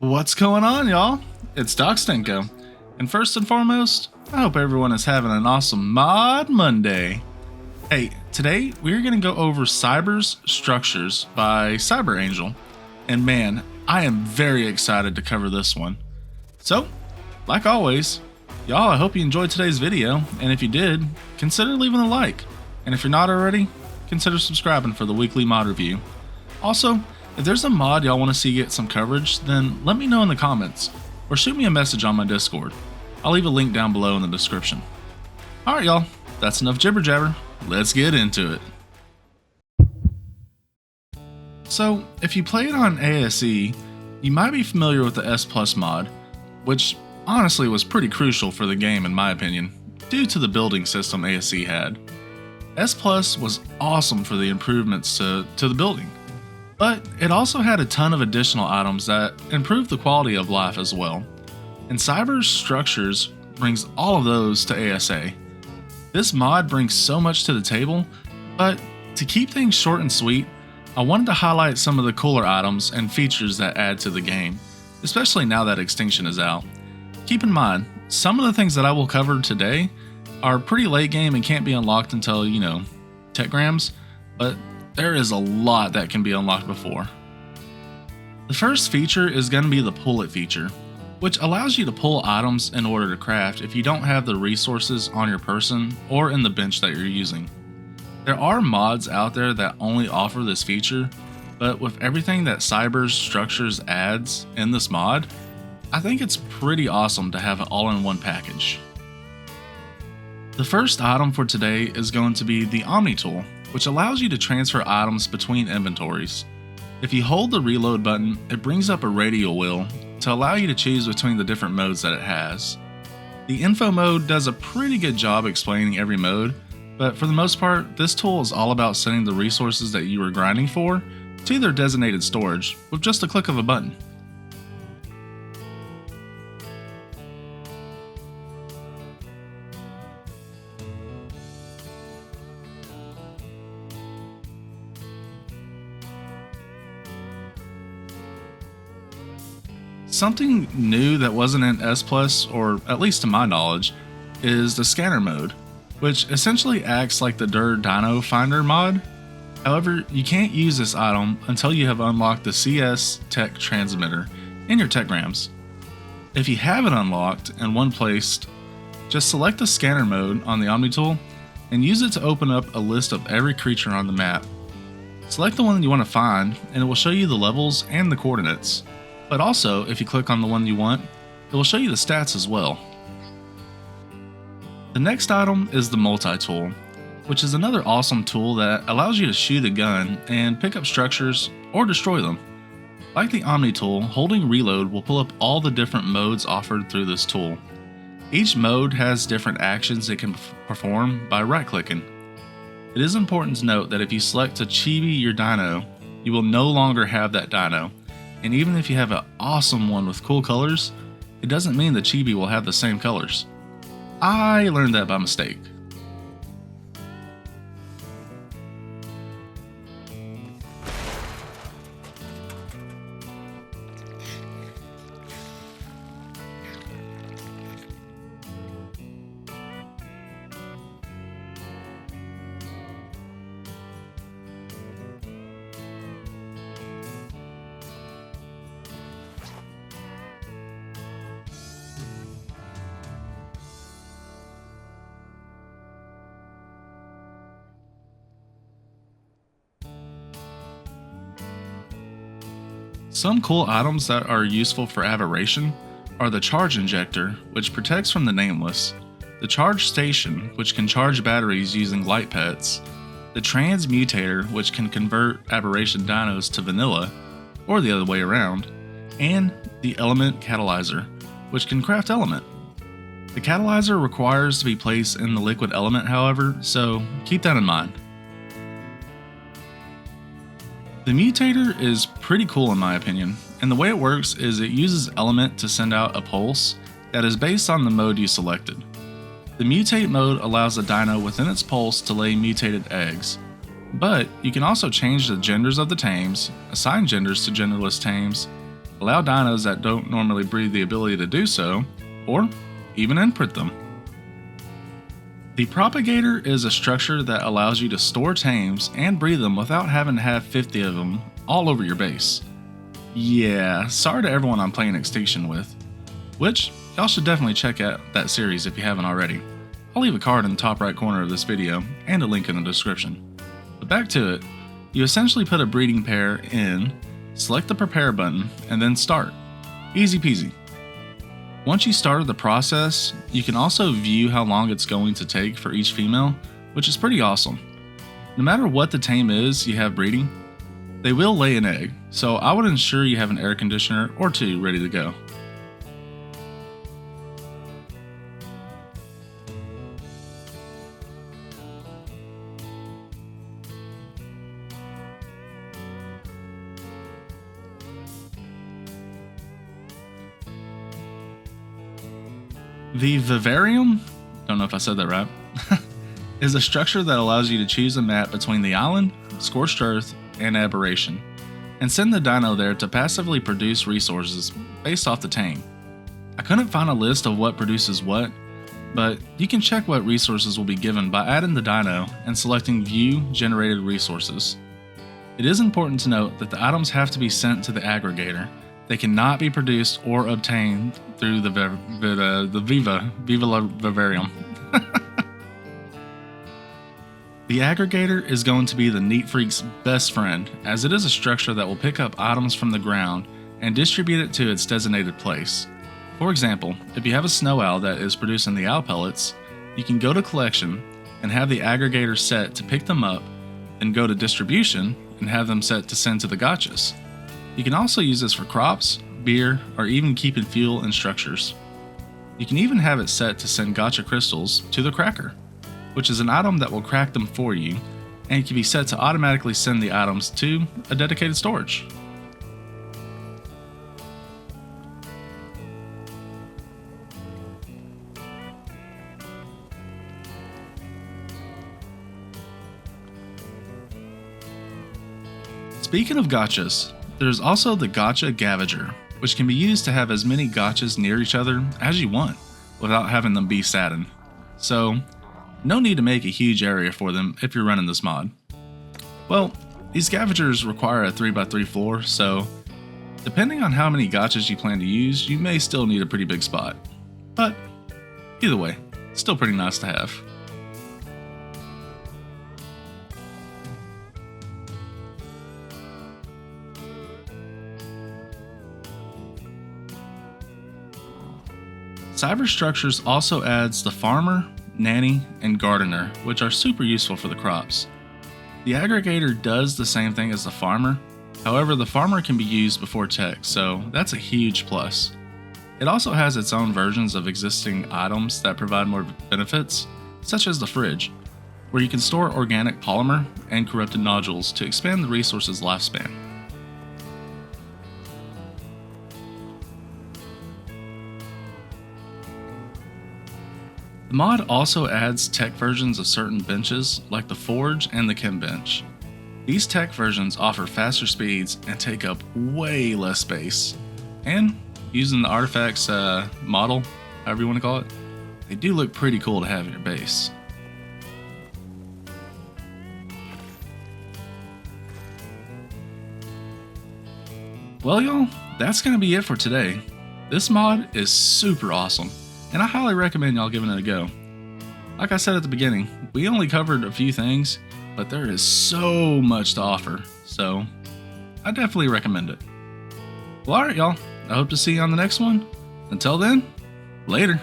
What's going on, y'all? It's Doc Stinko, and first and foremost, I hope everyone is having an awesome Mod Monday. Hey, today we're going to go over Cyber's Structures by Cyber Angel, and man, I am very excited to cover this one. So, like always, y'all, I hope you enjoyed today's video, and if you did, consider leaving a like, and if you're not already, consider subscribing for the weekly mod review. Also, if there's a mod y'all want to see get some coverage, then let me know in the comments, or shoot me a message on my Discord. I'll leave a link down below in the description. Alright y'all, that's enough jibber jabber, let's get into it. So, if you played on ASA, you might be familiar with the S Plus mod, which honestly was pretty crucial for the game in my opinion, due to the building system ASA had. S Plus was awesome for the improvements to the building. But it also had a ton of additional items that improved the quality of life as well. And Cyber's Structures brings all of those to ASA. This mod brings so much to the table, but to keep things short and sweet, I wanted to highlight some of the cooler items and features that add to the game, especially now that Extinction is out. Keep in mind, some of the things that I will cover today are pretty late game and can't be unlocked until, Techgrams, but there is a lot that can be unlocked before. The first feature is going to be the pull it feature, which allows you to pull items in order to craft if you don't have the resources on your person or in the bench that you're using. There are mods out there that only offer this feature, but with everything that Cyber's Structures adds in this mod, I think it's pretty awesome to have it all in one package. The first item for today is going to be the Omni tool, which allows you to transfer items between inventories. If you hold the reload button, it brings up a radial wheel to allow you to choose between the different modes that it has. The info mode does a pretty good job explaining every mode, but for the most part, this tool is all about sending the resources that you were grinding for to their designated storage with just a click of a button. Something new that wasn't in S Plus, or at least to my knowledge, is the scanner mode, which essentially acts like the Dino Finder mod. However, you can't use this item until you have unlocked the CS Tech Transmitter in your Techgrams. If you have it unlocked and one placed, just select the scanner mode on the Omni tool and use it to open up a list of every creature on the map. Select the one you want to find and it will show you the levels and the coordinates. But also, if you click on the one you want, it will show you the stats as well. The next item is the multi-tool, which is another awesome tool that allows you to shoot a gun and pick up structures or destroy them. Like the Omni tool, holding reload will pull up all the different modes offered through this tool. Each mode has different actions it can perform by right-clicking. It is important to note that if you select to chibi your dino, you will no longer have that dino. And even if you have an awesome one with cool colors, it doesn't mean the chibi will have the same colors. I learned that by mistake. Some cool items that are useful for aberration are the Charge Injector, which protects from the Nameless, the Charge Station, which can charge batteries using light pets, the Transmutator, which can convert aberration dinos to vanilla, or the other way around, and the Element Catalyzer, which can craft element. The catalyzer requires to be placed in the liquid element, however, so keep that in mind. The Mutator is pretty cool in my opinion, and the way it works is it uses element to send out a pulse that is based on the mode you selected. The mutate mode allows a dino within its pulse to lay mutated eggs, but you can also change the genders of the tames, assign genders to genderless tames, allow dinos that don't normally breed the ability to do so, or even imprint them. The propagator is a structure that allows you to store tames and breed them without having to have 50 of them all over your base. Yeah, sorry to everyone I'm playing Extinction with, which y'all should definitely check out that series if you haven't already. I'll leave a card in the top right corner of this video and a link in the description. But back to it, you essentially put a breeding pair in, select the prepare button, and then start. Easy peasy. Once you started the process, you can also view how long it's going to take for each female, which is pretty awesome. No matter what the tame is you have breeding, they will lay an egg, so I would ensure you have an air conditioner or two ready to go. The vivarium, don't know if I said that right, is a structure that allows you to choose a map between the island, scorched earth, and aberration, and send the dino there to passively produce resources based off the tame. I couldn't find a list of what produces what, but you can check what resources will be given by adding the dino and selecting View Generated Resources. It is important to note that the items have to be sent to the aggregator. They cannot be produced or obtained through the Viva La Vivarium. The aggregator is going to be the Neat Freak's best friend, as it is a structure that will pick up items from the ground and distribute it to its designated place. For example, if you have a snow owl that is producing the owl pellets, you can go to collection and have the aggregator set to pick them up, then go to distribution and have them set to send to the gotchas. You can also use this for crops, beer, or even keeping fuel and structures. You can even have it set to send gotcha crystals to the cracker, which is an item that will crack them for you, and can be set to automatically send the items to a dedicated storage. Speaking of gotchas, there's also the Gotcha Gavager, which can be used to have as many gotchas near each other as you want, without having them be saddened. So, no need to make a huge area for them if you're running this mod. Well, these Gavagers require a 3x3 floor, so depending on how many gotchas you plan to use, you may still need a pretty big spot. But, either way, still pretty nice to have. Cyber Structures also adds the Farmer, Nanny, and Gardener, which are super useful for the crops. The aggregator does the same thing as the Farmer, however the Farmer can be used before tech, so that's a huge plus. It also has its own versions of existing items that provide more benefits, such as the Fridge, where you can store organic polymer and corrupted nodules to expand the resource's lifespan. The mod also adds tech versions of certain benches like the Forge and the Chem Bench. These tech versions offer faster speeds and take up way less space. And using the artifacts model, however you want to call it, they do look pretty cool to have in your base. Well y'all, that's going to be it for today. This mod is super awesome, and I highly recommend y'all giving it a go. Like I said at the beginning, we only covered a few things, but there is so much to offer, so I definitely recommend it. Well alright y'all, I hope to see you on the next one. Until then, later.